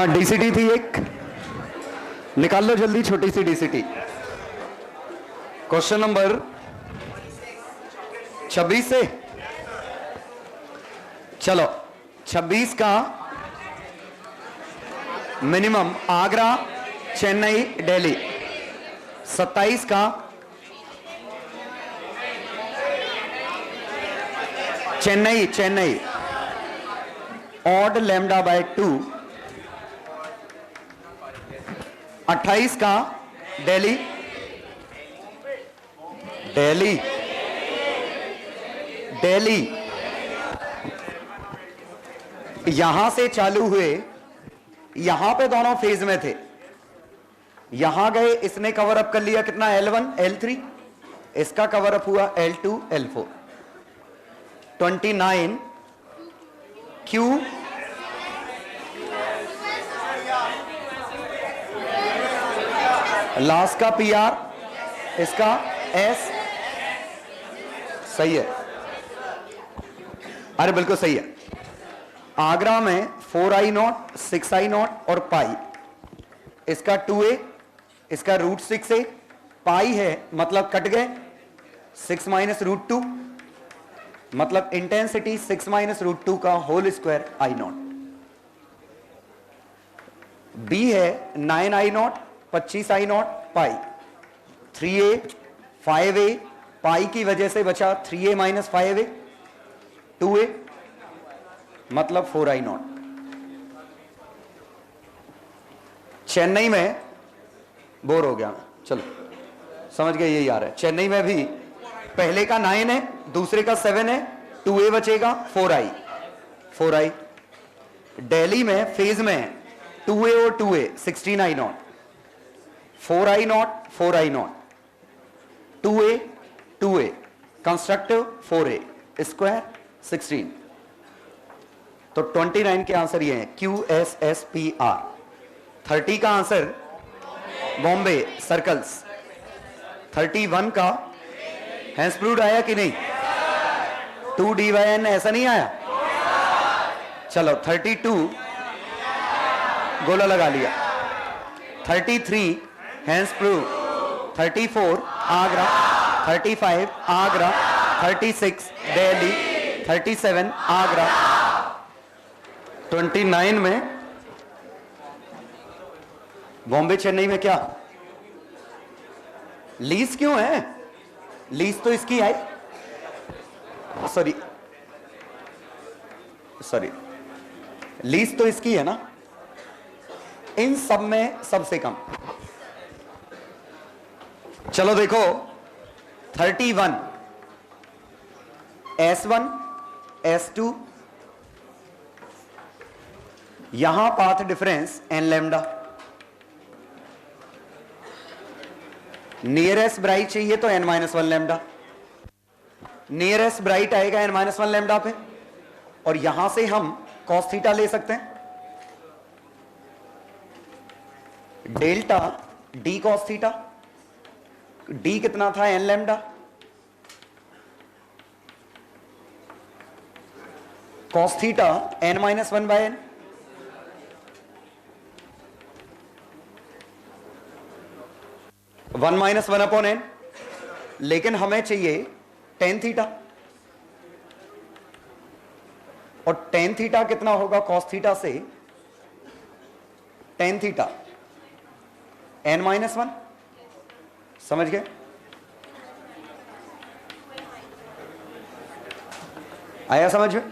हाँ डीसीटी थी एक, निकाल लो जल्दी छोटी सी डीसीटी। क्वेश्चन नंबर 26 से, चलो 26 का मिनिमम आगरा, चेन्नई, दिल्ली। 27 का चेन्नई ऑड लैम्डा बाय 2। 28 का दिल्ली यहां से चालू हुए, यहां पे दोनों फेज में थे, यहां गए, इसने कवर अप कर लिया कितना L1 L3, इसका कवर अप हुआ L2 L4। 29 Q लास्ट का PR, इसका S। सही है, अरे बिल्कुल सही है। आगरा में 4I0 6I0 और पाई, इसका 2A, इसका √6A, पाई है मतलब कट गए 6 माइनस √2, मतलब इंटेंसिटी 6 माइनस √2 का होल स्क्वायर I0। B है 9I0 25I0 पाई, 3A 5A, पाई की वजह से बचा 3A माइनस 5A, 2A मतलब 4I0। चेन्नई में बोर हो गया, चलो समझ गए, यही आ रहा है। चेन्नई में भी पहले का 9 है, दूसरे का 7 है, 2A बचेगा 4I। दिल्ली में फेज में 2A और 2A 16I0, 4I0 2A constructive 4A square 16। तो 29 के आंसर ये हैं QSSPR। 30 का आंसर बॉम्बे सर्कल्स। 31 का हैंसप्रूड आया कि नहीं, 2D/N ऐसा नहीं आया, चलो 32 गोला लगा लिया। 33 हैंसप्रूड, 34 आगरा, 35 आगरा, 36 दिल्ली, 37 आगरा। 29 में बॉम्बे चेन्नई में क्या लीज क्यों है, लीज तो इसकी आई, सॉरी लीज तो इसकी है ना, इन सब में सबसे कम। चलो देखो 31 S1 S2, यहां path difference n lambda, nearest bright चाहिए तो n-1 लैम्डा, नियरेस्ट ब्राइट आएगा n-1 लैम्डा पे, और यहां से हम cos थीटा ले सकते हैं, delta d cos theta, d कितना था n lambda, cos theta n-1/n, (1 - 1/n), लेकिन हमें चाहिए tan थीटा, और tan थीटा कितना होगा cos थीटा से, tan थीटा n-1, समझ गए। आया समझ में,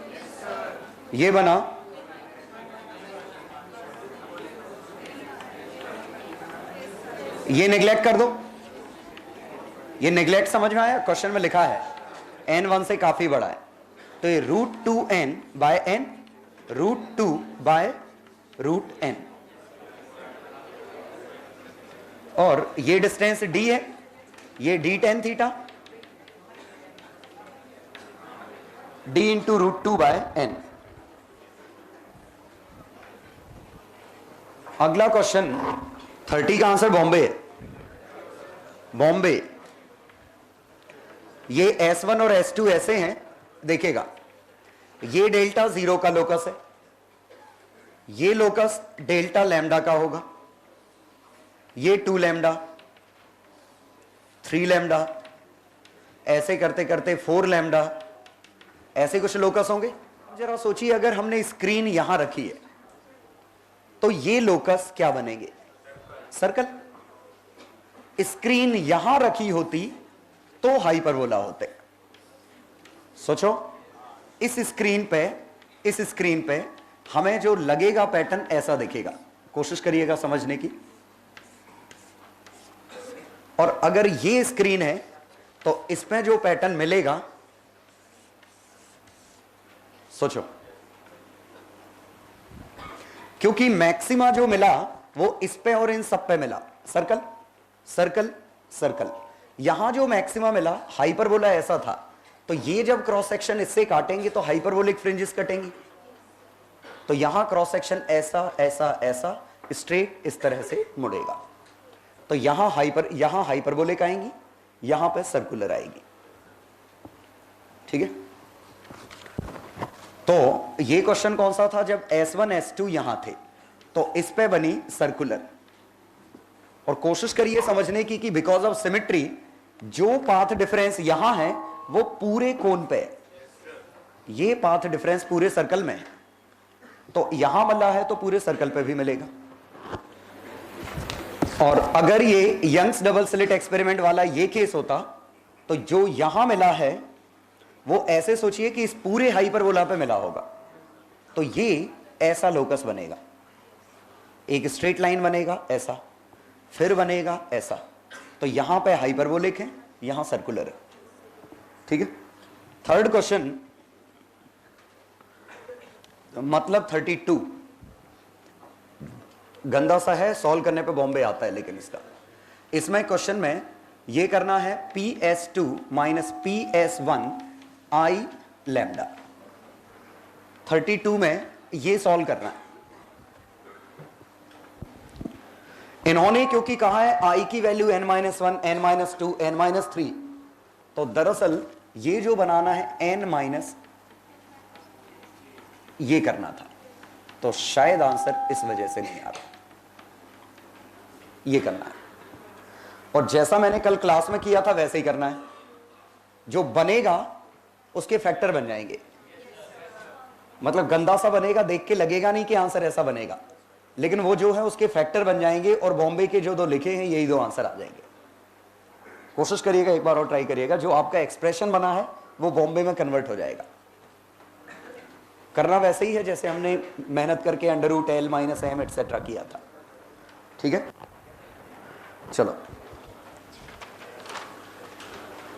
ये बना ये नेग्लेक्ट कर दो, ये नेग्लेक्ट समझ में आया, क्वेश्चन में लिखा है n1 से काफी बड़ा है, तो ये √2n/n, √2/√n, और ये डिस्टेंस d है, ये d tan theta, d into √2/n। अगला क्वेश्चन 30 का आंसर बॉम्बे है। बॉम्बे, ये S1 और S2 ऐसे हैं, देखिएगा ये डेल्टा 0 का लोकस है, ये लोकस डेल्टा लैम्डा का होगा, ये 2 लैम्डा, 3 लैम्डा, ऐसे करते करते 4 लैम्डा, ऐसे कुछ लोकस होंगे। जरा सोचिए अगर हमने स्क्रीन यहां रखी है तो ये लोकस क्या बनेंगे? सर्कल। स्क्रीन यहां रखी होती तो हाइपरबोला होते। सोचो, इस स्क्रीन पे हमें जो लगेगा पैटर्न ऐसा दिखेगा। कोशिश करिएगा समझने की। और अगर ये स्क्रीन है तो इसमें जो पैटर्न मिलेगा, सोचो, क्योंकि मैक्सिमा जो मिला वो इस पे और इन सब पे मिला। Circle circle circle. यहां जो मैक्सिमा मिला हाइपरबोला ऐसा था, तो ये जब क्रॉस सेक्शन इससे काटेंगे तो हाइपरबोलिक फ्रिंजेस कटेंगी। तो यहां क्रॉस सेक्शन ऐसा ऐसा ऐसा स्ट्रेट इस तरह से मुड़ेगा। तो यहां हाइपरबोलिक आएंगी, यहां पे सर्कुलर आएगी। ठीक है। तो ये क्वेश्चन कौन सा था? जब S1 S2 यहां थे तो इस पे बनी सर्कुलर। और कोशिश करिए समझने की कि बिकॉज ऑफ सिमेट्री जो पाथ डिफरेंस यहां है वो पूरे कोन पे है। ये पाथ डिफरेंस पूरे सर्कल में है, तो यहां मिला है तो पूरे सर्कल पे भी मिलेगा। और अगर ये यंग्स डबल स्लिट एक्सपेरिमेंट वाला ये केस होता तो जो यहां मिला है वो ऐसे सोचिए कि इस पूरे हाइपरबोला पे मिला होगा। तो ये ऐसा लोकस बनेगा, एक स्ट्रेट लाइन बनेगा ऐसा, फिर बनेगा ऐसा। तो यहां पे हाइपरबोलिक है, यहां सर्कुलर है। ठीक है। थर्ड क्वेश्चन मतलब 32 गंदा सा है, सॉल्व करने पे बॉम्बे आता है। लेकिन इसमें क्वेश्चन में ये करना है PS2 माइनस PS1 आई लैम्डा। 32 में ये सॉल्व करना है। इन्होंने क्योंकि कहा है आई की वैल्यू n-1, n-2, n-3, तो दरअसल ये जो बनाना है n- ये करना था। तो शायद आंसर इस वजह से नहीं आ रहा, ये करना है। और जैसा मैंने कल क्लास में किया था वैसे ही करना है। जो बनेगा उसके फैक्टर बन जाएंगे। मतलब गंदा सा बनेगा, देख के लगेगा नहीं कि आंसर ऐसा बनेगा, लेकिन वो जो है उसके फैक्टर बन जाएंगे और बॉम्बे के जो 2 लिखे हैं यही 2 आंसर आ जाएंगे। कोशिश करिएगा, एक बार और ट्राई करिएगा। जो आपका एक्सप्रेशन बना है वो बॉम्बे में कन्वर्ट हो जाएगा। करना वैसे ही है जैसे हमने मेहनत करके √L - M एटसेट्रा किया था। ठीक है। चलो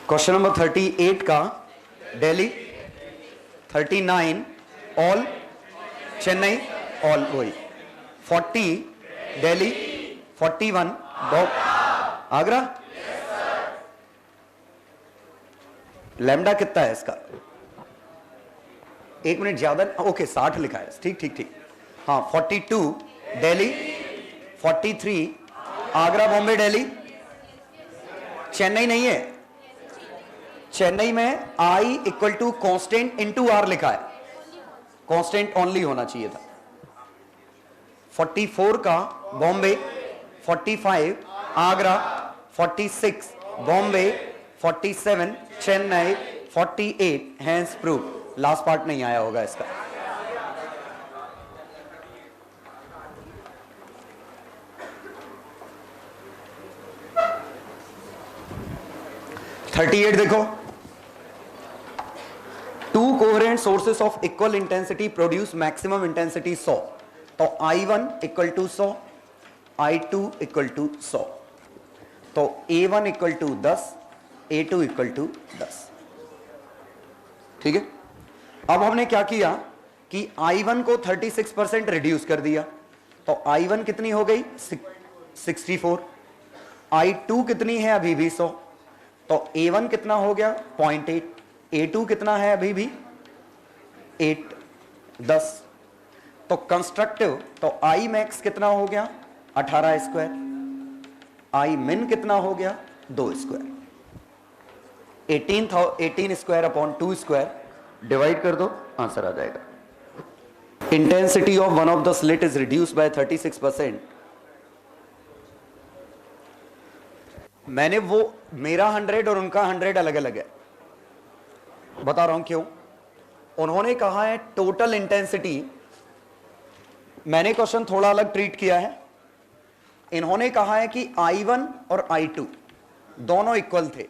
क्वेश्चन नंबर 38 का दिल्ली, 39 ऑल चेन्नई ऑल वही, 40 दिल्ली, 41 आगरा। लैम्डा कितना है इसका? 1 मिनट ज्यादा, ओके 60 लिखा है। ठीक ठीक ठीक। हाँ 42 दिल्ली, 43 आगरा, बॉम्बे, दिल्ली। चेन्नई नहीं है, चेन्नई में I = कांस्टेंट इंटू R लिखा है, कांस्टेंट ओनली होना चाहिए था। 44 का Bombay, 45 Agra, 46 Bombay, 47 Chennai, 48 hence proof. Last part नहीं आया होगा इसका। (38) देखो, 2 coherent sources of equal intensity produce maximum intensity 100। तो I1 = 100, I2 = 100। तो A1 = 10, A2 = 10। ठीक है। अब हमने क्या किया कि I1 को 36% रिड्यूस कर दिया। तो I1 कितनी हो गई? 64। I2 कितनी है? अभी भी 100। तो A1 कितना हो गया? 0.8। A2 कितना है? अभी भी 8, 10। तो कंस्ट्रक्टिव, तो I मैक्स कितना हो गया? 18 स्क्वायर। I मिन कितना हो गया? 2 square. 18 square upon 2 square divide कर दो, आंसर आ जाएगा। intensity of one of the slit is reduced by 36%. मैंने वो मेरा 100 और उनका 100 अलग अलग है, बता रहा हूं क्यों। उन्होंने कहा है टोटल इंटेंसिटी, मैंने क्वेश्चन थोड़ा अलग ट्रीट किया है। इन्होंने कहा है कि I1 और I2 दोनों इक्वल थे,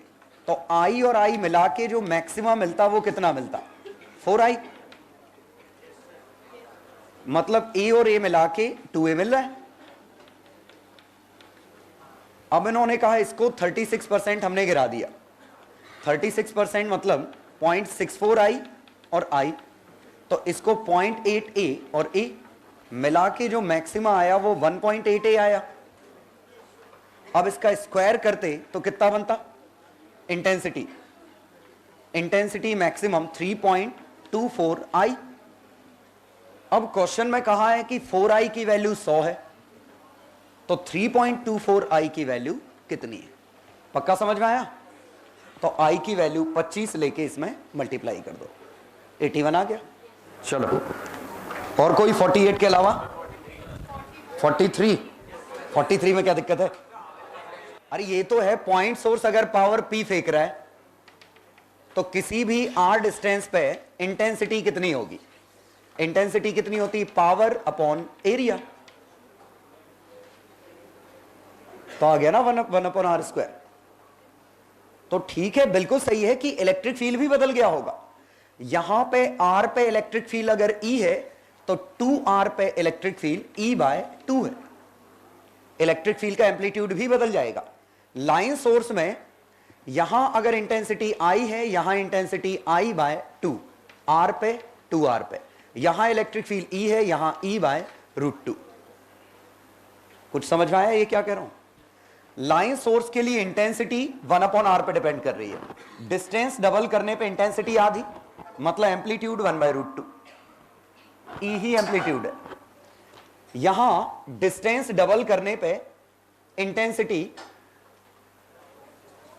तो I और I मिला के जो मैक्सिमम मिलता वो कितना मिलता, 4I। मतलब A और A मिला के 2A मिल रहा है। अब इन्होंने कहा इसको 36% हमने गिरा दिया। 36% मतलब 0.64I और I, तो इसको 0.8A और A मिला के जो मैक्सिमा आया वो 1.8A आया। अब इसका स्क्वायर करते तो कितना बनता, इंटेंसिटी, इंटेंसिटी मैक्सिमम 3.24I। अब क्वेश्चन में कहा है कि 4I की वैल्यू 100 है, तो 3.24I की वैल्यू कितनी है, पक्का समझ में आया। तो I की वैल्यू 25 लेके इसमें मल्टीप्लाई कर दो, 81 आ गया। चलो, और कोई 48 के अलावा 43 में क्या दिक्कत है। अरे ये तो है पॉइंट सोर्स, अगर पावर P फेंक रहा है तो किसी भी R डिस्टेंस पे इंटेंसिटी कितनी होगी, इंटेंसिटी कितनी होती, पावर अपॉन एरिया। तो आ गया ना 1/r²। तो ठीक है, बिल्कुल सही है कि इलेक्ट्रिक फील्ड भी बदल गया होगा। यहां पे R पे इलेक्ट्रिक फील्ड अगर E है तो 2R पे इलेक्ट्रिक फील्ड E/2 है। इलेक्ट्रिक फील्ड का एम्पलीट्यूड भी बदल जाएगा। लाइन सोर्स में यहां अगर इंटेंसिटी I है, यहां इंटेंसिटी I/2, R पे 2R पे, यहां इलेक्ट्रिक फील्ड E है, यहां E/√2। कुछ समझ में आया ये क्या कह रहा हूं। लाइन सोर्स के लिए इंटेंसिटी 1/r पे डिपेंड कर रही है। डिस्टेंस डबल करने पे इंटेंसिटी आधी, मतलब एम्पलीट्यूड 1/√2। E ही एम्पलीट्यूड है। यहां डिस्टेंस डबल करने पे इंटेंसिटी,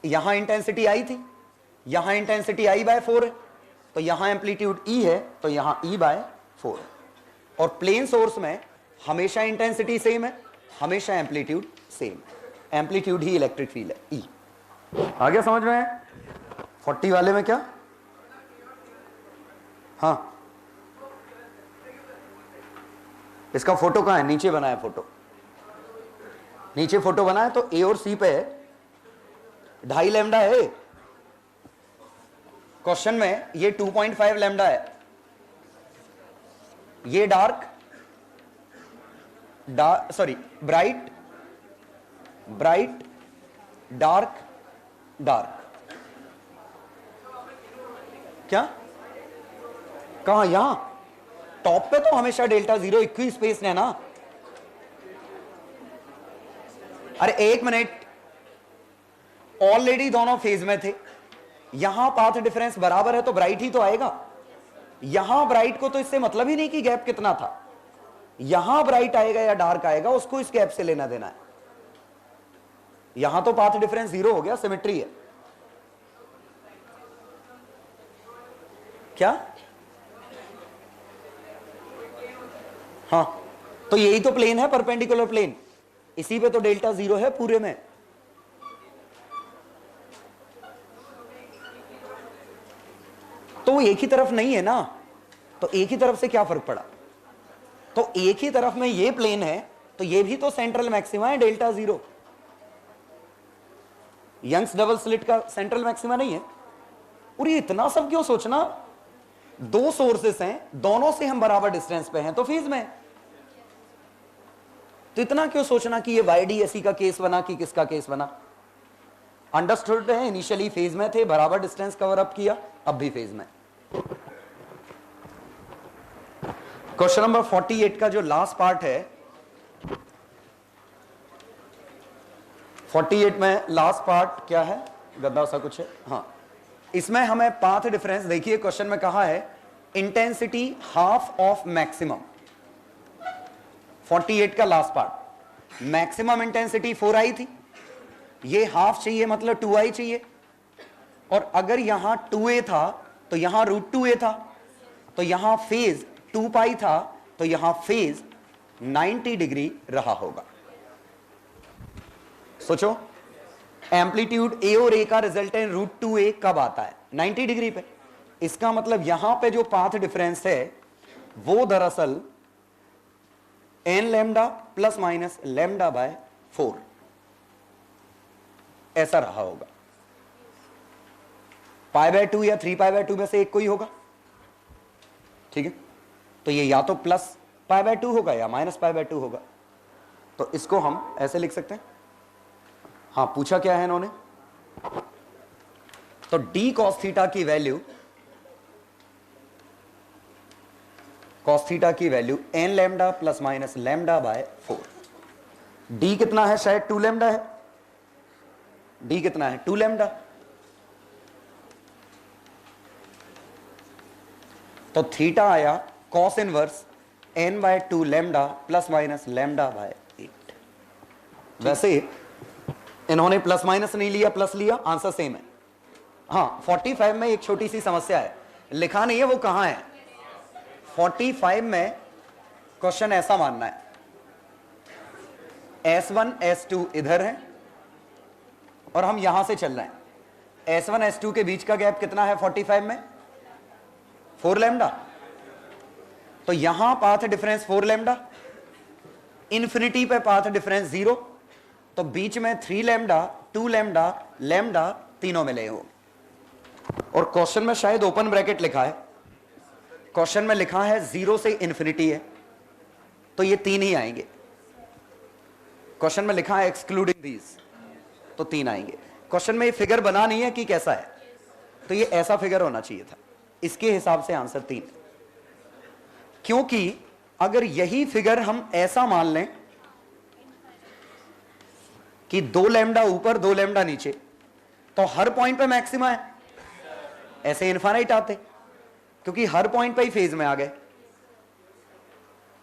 यहां इंटेंसिटी I थी, यहां इंटेंसिटी I/4 है, तो यहां एम्पलीट्यूड E है, तो यहां E/4 है। और प्लेन सोर्स में हमेशा इंटेंसिटी सेम है, हमेशा एम्पलीट्यूड सेम है। एम्पलीट्यूड ही इलेक्ट्रिक फील्ड है, E। आ गया समझ में। 40 वाले में क्या, हाँ इसका फोटो कहां है, नीचे बनाया फोटो, नीचे फोटो बनाया तो A और C पे 2.5 लैम्डा है। क्वेश्चन में ये 2.5 लैम्डा है। ये ब्राइट डार्क डार्क, क्या कहां, यहां टॉप पे तो हमेशा Δ0 इक्वी स्पेस है ना। अरे एक मिनट, ऑलरेडी दोनों फेज में थे, यहां पाथ डिफरेंस बराबर है तो ब्राइट ही तो आएगा। यहां ब्राइट को तो इससे मतलब ही नहीं कि गैप कितना था, यहां ब्राइट आएगा या डार्क आएगा उसको इस गैप से लेना देना है। यहां तो पाथ डिफरेंस 0 हो गया, सिमेट्री है। क्या, हाँ तो यही तो प्लेन है, परपेंडिकुलर प्लेन, इसी पे तो Δ0 है पूरे में। तो एक ही तरफ नहीं है ना, तो एक ही तरफ से क्या फर्क पड़ा। तो एक ही तरफ में ये प्लेन है तो ये भी तो सेंट्रल मैक्सिमा है Δ0। यंग्स डबल स्लिट का सेंट्रल मैक्सिमा नहीं है। और ये इतना सब क्यों सोचना, दो सोर्सेस हैं, दोनों से हम बराबर डिस्टेंस पे हैं तो फेज में। तो इतना क्यों सोचना कि ये YDSE का केस बना कि किसका केस बना। अंडरस्टूड है, इनिशियली फेज में थे, बराबर डिस्टेंस कवर अप किया, अब भी फेज में। क्वेश्चन नंबर 48 का जो लास्ट पार्ट है, 48 में लास्ट पार्ट क्या है, गद्दा सा कुछ है, हाँ इसमें हमें पाथ डिफरेंस, देखिए क्वेश्चन में कहा है इंटेंसिटी हाफ ऑफ मैक्सिमम। 48 का last part, maximum intensity 4I थी, ये हाफ चाहिए मतलब 2I चाहिए। और अगर यहां 2A था तो यहां √2A था, तो यहां फेज 2π था, तो यहां फेज 90 डिग्री रहा होगा। सोचो, एम्पलीट्यूड ए और ए का रिजल्टेंट √2a कब आता है? 90 डिग्री पे। इसका मतलब यहां पे जो पाथ डिफरेंस है वो दरअसल n lambda plus minus lambda bye 4 ऐसा रहा होगा। π/2 या 3π/2 में से एक कोई होगा, ठीक है? तो ये या तो प्लस π/2 होगा या माइनस π/2 होगा। तो इसको हम ऐसे लिख सकते हैं। हाँ, पूछा क्या है इन्होंने? तो d cos थीटा की वैल्यू, cos थीटा की value n lambda plus minus lambda bye 4। d कितना है? शायद 2 लैम्डा है। d कितना है? 2 लैम्डा। तो थीटा आया cos inverse n by 2 lambda plus minus lambda by 8। वैसे इन्होंने प्लस माइनस नहीं लिया, प्लस लिया, आंसर सेम है। हाँ, 45 में एक छोटी सी समस्या है, लिखा नहीं है वो कहां है। 45 में क्वेश्चन ऐसा मानना है, S1 S2 इधर है और हम यहां से चल रहे हैं। S1 S2 के बीच का गैप कितना है 45 में? 4 लैम्डा। तो यहां पाथ डिफरेंस 4 लैम्डा, इंफिनिटी पे पाथ डिफरेंस 0, तो बीच में 3 लैम्डा, 2 लैम्डा, लैम्डा तीनों मिले हो। और क्वेश्चन में शायद ओपन ब्रैकेट लिखा है, क्वेश्चन में लिखा है 0 से इंफिनिटी है, तो ये 3 ही आएंगे। क्वेश्चन में लिखा है एक्सक्लूडिंग दीज, तो 3 आएंगे। क्वेश्चन में ये फिगर बना नहीं है कि कैसा है, तो ये ऐसा फिगर होना चाहिए था। इसके हिसाब से आंसर 3, क्योंकि अगर यही फिगर हम ऐसा मान लें कि 2 लैम्डा ऊपर 2 लैम्डा नीचे, तो हर पॉइंट पे मैक्सिमा है, ऐसे इनफाइनाइट आते, क्योंकि हर पॉइंट पे ही फेज में आ गए,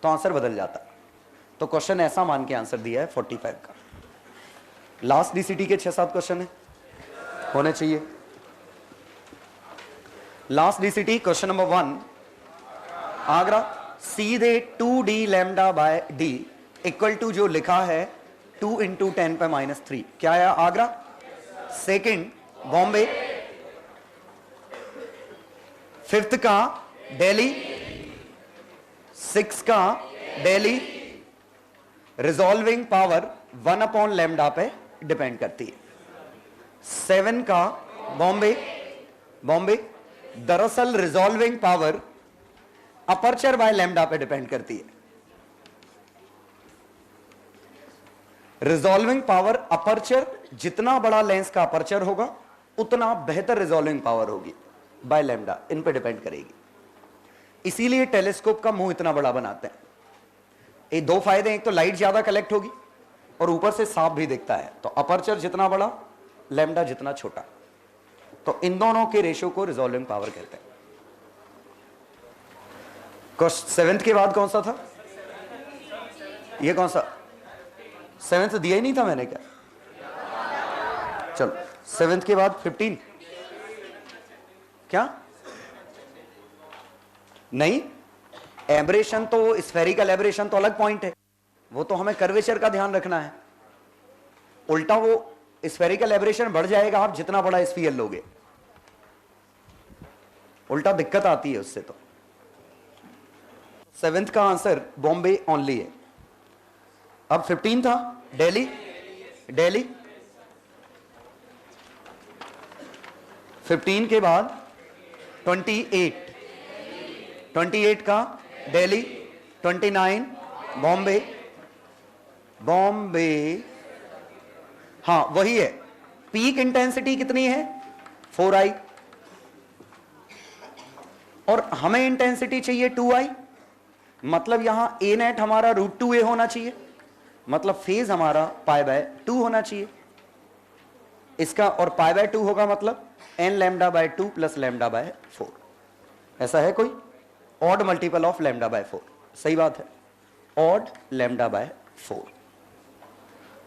तो आंसर बदल जाता। तो क्वेश्चन ऐसा मान के आंसर दिया है 45 का। लास्ट डीसीटी के 6-7 क्वेश्चन है, होने चाहिए। Last DCT question number 1, Agra सीधे 2d lambda by d equal to जो लिखा है 2 × 10⁻³ क्या है? आगरा। सेकंड बॉम्बे। फिफ्थ का दिल्ली। 6 का दिल्ली। रिजॉल्विंग पावर 1 लैम्डा पे डिपेंड करती है। 7 का बॉम्बे। बॉम्बे दरअसल resolving power aperture by lambda पे डिपेंड करती है। रिजॉल्विंग पावर अपर्चर, जितना बड़ा लेंस का अपर्चर होगा उतना बेहतर रिजॉल्विंग पावर होगी बाय लैम्डा, इन पे डिपेंड करेगी। इसीलिए टेलीस्कोप का मुंह इतना बड़ा बनाते हैं। ये 2 फायदे, एक तो लाइट ज्यादा कलेक्ट होगी और ऊपर से साफ भी दिखता है। तो अपर्चर जितना बड़ा, लैम्डा जितना छोटा, तो इन दोनों के रेशियो को रिजॉल्विंग पावर कहते हैं। 7th के बाद कौन सा था? ये कौन सा? 7th दिया ही नहीं था मैंने क्या? चलो 7th के बाद 15 क्या? नहीं, एब्रेशन तो स्फेरिकल एब्रेशन तो अलग पॉइंट है, वो तो हमें कर्वेचर का ध्यान रखना है। उल्टा वो स्फेरिकल एब्रेशन बढ़ जाएगा आप जितना बड़ा स्फीयर लोगे, उल्टा दिक्कत आती है उससे। तो 7th का आंसर बॉम्बे ओनली है। अब 15 था दिल्ली। दिल्ली 15 के बाद 28 का दिल्ली। 29 बॉम्बे। बॉम्बे हाँ वही है। पीक इंटेंसिटी कितनी है? 4i, और हमें इंटेंसिटी चाहिए 2i, मतलब यहां a नेट हमारा √2a होना चाहिए, मतलब फेज हमारा π/2 होना चाहिए इसका, और π/2 होगा मतलब n λ/2 प्लस λ/4। ऐसा है कोई? ऑड मल्टीपल ऑफ λ/4, सही बात है, ऑड λ/4।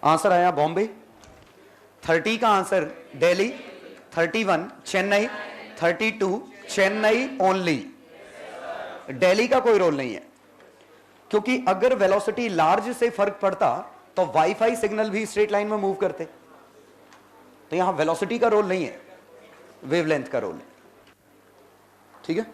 आंसर आया बॉम्बे। 30 का आंसर दिल्ली। 31 चेन्नई। 32 चेन्नई ओनली, दिल्ली का कोई रोल नहीं है। क्योंकि अगर वेलोसिटी लार्ज से फर्क पड़ता तो वाईफाई सिग्नल भी स्ट्रेट लाइन में मूव करते। तो यहां वेलोसिटी का रोल नहीं है, वेवलेंथ का रोल है। ठीक है।